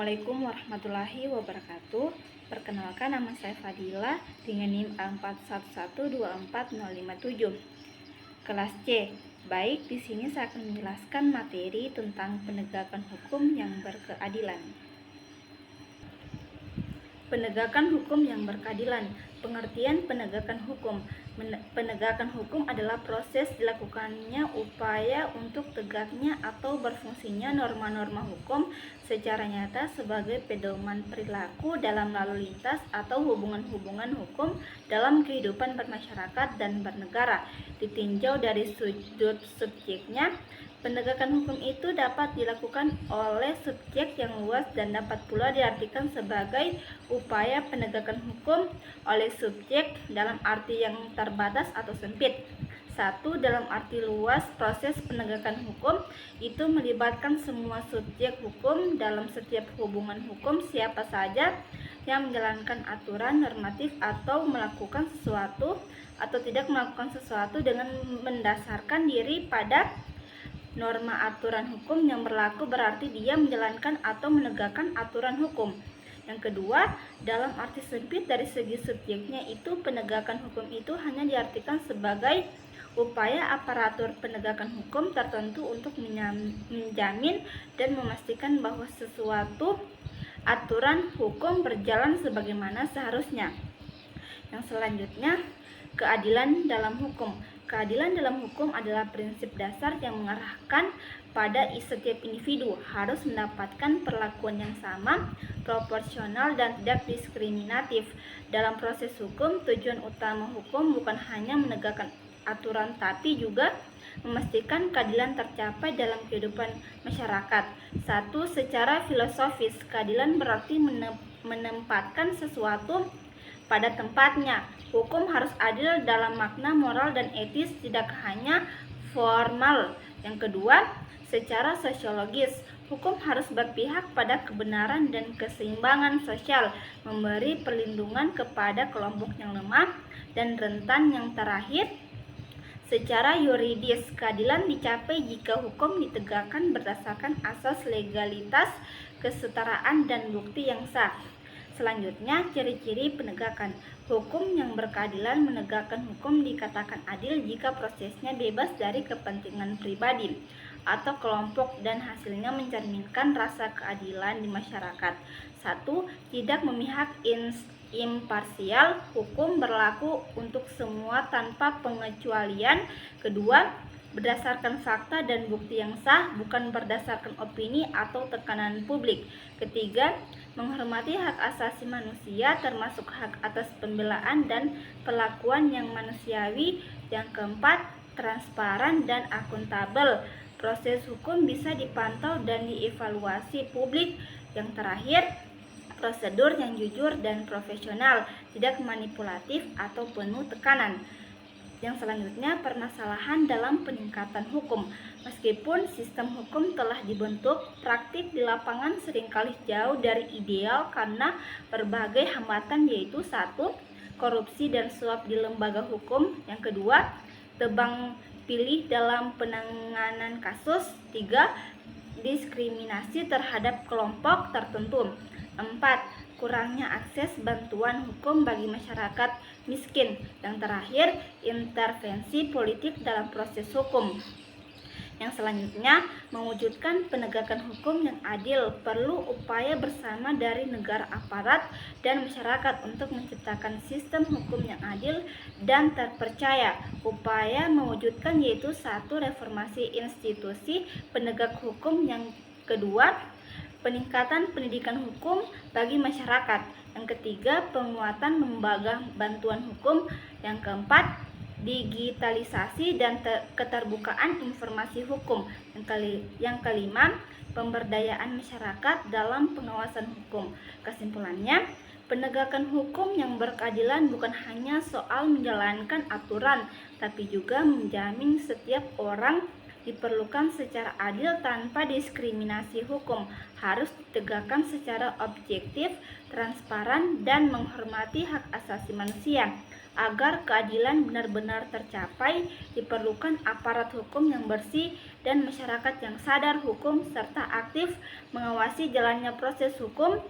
Assalamualaikum warahmatullahi wabarakatuh. Perkenalkan, nama saya Fadila dengan NIM A41124057. Kelas C. Baik, di sini saya akan menjelaskan materi tentang penegakan hukum yang berkeadilan. Penegakan hukum yang berkeadilan. Pengertian penegakan hukum. Penegakan hukum adalah proses dilakukannya upaya untuk tegaknya atau berfungsinya norma-norma hukum secara nyata sebagai pedoman perilaku dalam lalu lintas atau hubungan-hubungan hukum dalam kehidupan bermasyarakat dan bernegara. Ditinjau dari sudut subjeknya, penegakan hukum itu dapat dilakukan oleh subjek yang luas dan dapat pula diartikan sebagai upaya penegakan hukum oleh subjek dalam arti yang terbatas atau sempit. 1. Dalam arti luas, proses penegakan hukum itu melibatkan semua subjek hukum dalam setiap hubungan hukum, siapa saja yang menjalankan aturan normatif atau melakukan sesuatu atau tidak melakukan sesuatu dengan mendasarkan diri pada norma aturan hukum yang berlaku berarti dia menjalankan atau menegakkan aturan hukum. Yang kedua, dalam arti sempit dari segi subjeknya itu, penegakan hukum itu hanya diartikan sebagai upaya aparatur penegakan hukum tertentu untuk menjamin dan memastikan bahwa sesuatu aturan hukum berjalan sebagaimana seharusnya. Yang selanjutnya, keadilan dalam hukum. Keadilan dalam hukum adalah prinsip dasar yang mengarahkan pada setiap individu harus mendapatkan perlakuan yang sama, proporsional, dan tidak diskriminatif. Dalam proses hukum, tujuan utama hukum bukan hanya menegakkan aturan tapi juga memastikan keadilan tercapai dalam kehidupan masyarakat. 1. Secara filosofis, keadilan berarti menempatkan sesuatu pada tempatnya. Hukum harus adil dalam makna moral dan etis, tidak hanya formal. Yang kedua, secara sosiologis, hukum harus berpihak pada kebenaran dan keseimbangan sosial, memberi perlindungan kepada kelompok yang lemah dan rentan. Yang terakhir, secara yuridis, keadilan dicapai jika hukum ditegakkan berdasarkan asas legalitas, kesetaraan, dan bukti yang sah. Selanjutnya, ciri-ciri penegakan hukum yang berkeadilan. Menegakkan hukum dikatakan adil jika prosesnya bebas dari kepentingan pribadi atau kelompok dan hasilnya mencerminkan rasa keadilan di masyarakat. 1. Tidak memihak, imparsial. Hukum berlaku untuk semua tanpa pengecualian. Kedua, berdasarkan fakta dan bukti yang sah, bukan berdasarkan opini atau tekanan publik. Ketiga, menghormati hak asasi manusia termasuk hak atas pembelaan dan perlakuan yang manusiawi. Yang keempat, transparan dan akuntabel. Proses hukum bisa dipantau dan dievaluasi publik. Yang terakhir, prosedur yang jujur dan profesional, tidak manipulatif atau penuh tekanan. Yang selanjutnya, permasalahan dalam peningkatan hukum. Meskipun sistem hukum telah dibentuk, praktik di lapangan seringkali jauh dari ideal karena berbagai hambatan, yaitu 1. Korupsi dan suap di lembaga hukum. Yang kedua, tebang pilih dalam penanganan kasus. 3. Diskriminasi terhadap kelompok tertentu. 4. Kurangnya akses bantuan hukum bagi masyarakat miskin. Yang terakhir, intervensi politik dalam proses hukum. Yang selanjutnya, mewujudkan penegakan hukum yang adil. Perlu upaya bersama dari negara, aparat, dan masyarakat untuk menciptakan sistem hukum yang adil dan terpercaya. Upaya mewujudkan yaitu 1. Reformasi institusi penegak hukum. Yang kedua, peningkatan pendidikan hukum bagi masyarakat. Yang ketiga, penguatan lembaga bantuan hukum. Yang keempat, digitalisasi dan keterbukaan informasi hukum. Yang kelima, pemberdayaan masyarakat dalam pengawasan hukum. Kesimpulannya, penegakan hukum yang berkeadilan bukan hanya soal menjalankan aturan, tapi juga menjamin setiap orang diperlukan secara adil tanpa diskriminasi hukum, harus ditegakkan secara objektif, transparan, dan menghormati hak asasi manusia. Agar keadilan benar-benar tercapai, diperlukan aparat hukum yang bersih dan masyarakat yang sadar hukum serta aktif mengawasi jalannya proses hukum.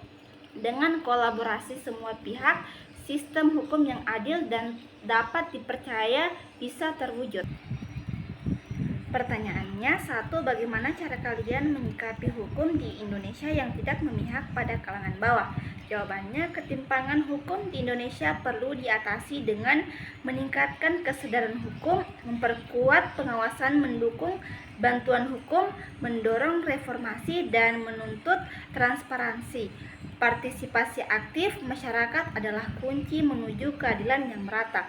Dengan kolaborasi semua pihak, sistem hukum yang adil dan dapat dipercaya bisa terwujud. Pertanyaannya, 1. Bagaimana cara kalian menyikapi hukum di Indonesia yang tidak memihak pada kalangan bawah? Jawabannya, ketimpangan hukum di Indonesia perlu diatasi dengan meningkatkan kesadaran hukum, memperkuat pengawasan, mendukung bantuan hukum, mendorong reformasi, dan menuntut transparansi. Partisipasi aktif masyarakat adalah kunci menuju keadilan yang merata.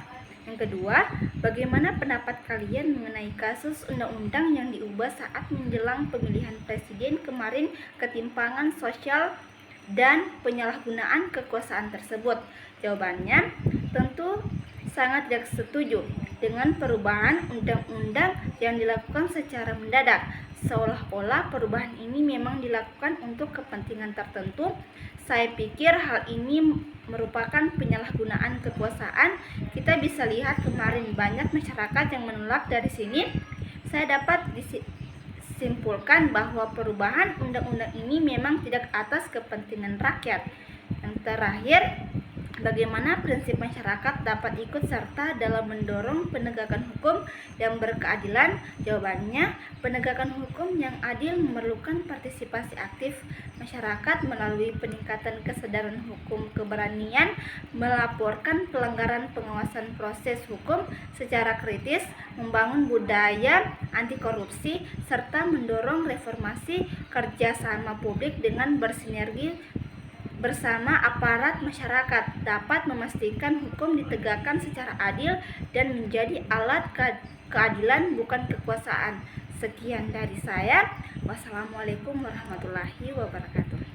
Yang kedua, bagaimana pendapat kalian mengenai kasus undang-undang yang diubah saat menjelang pemilihan presiden kemarin, ketimpangan sosial dan penyalahgunaan kekuasaan tersebut? Jawabannya, tentu sangat tidak setuju dengan perubahan undang-undang yang dilakukan secara mendadak. Seolah-olah perubahan ini memang dilakukan untuk kepentingan tertentu. Saya pikir hal ini merupakan penyalahgunaan kekuasaan. Kita bisa lihat kemarin banyak masyarakat yang menolak. Dari sini saya dapat disimpulkan bahwa perubahan undang-undang ini memang tidak atas kepentingan rakyat. Yang terakhir, bagaimana prinsip masyarakat dapat ikut serta dalam mendorong penegakan hukum yang berkeadilan? Jawabannya, penegakan hukum yang adil memerlukan partisipasi aktif masyarakat melalui peningkatan kesadaran hukum, keberanian melaporkan pelanggaran, pengawasan proses hukum secara kritis, membangun budaya anti korupsi, serta mendorong reformasi. Kerjasama publik dengan bersinergi bersama aparat masyarakat dapat memastikan hukum ditegakkan secara adil dan menjadi alat keadilan, bukan kekuasaan. Sekian dari saya. Wassalamualaikum warahmatullahi wabarakatuh.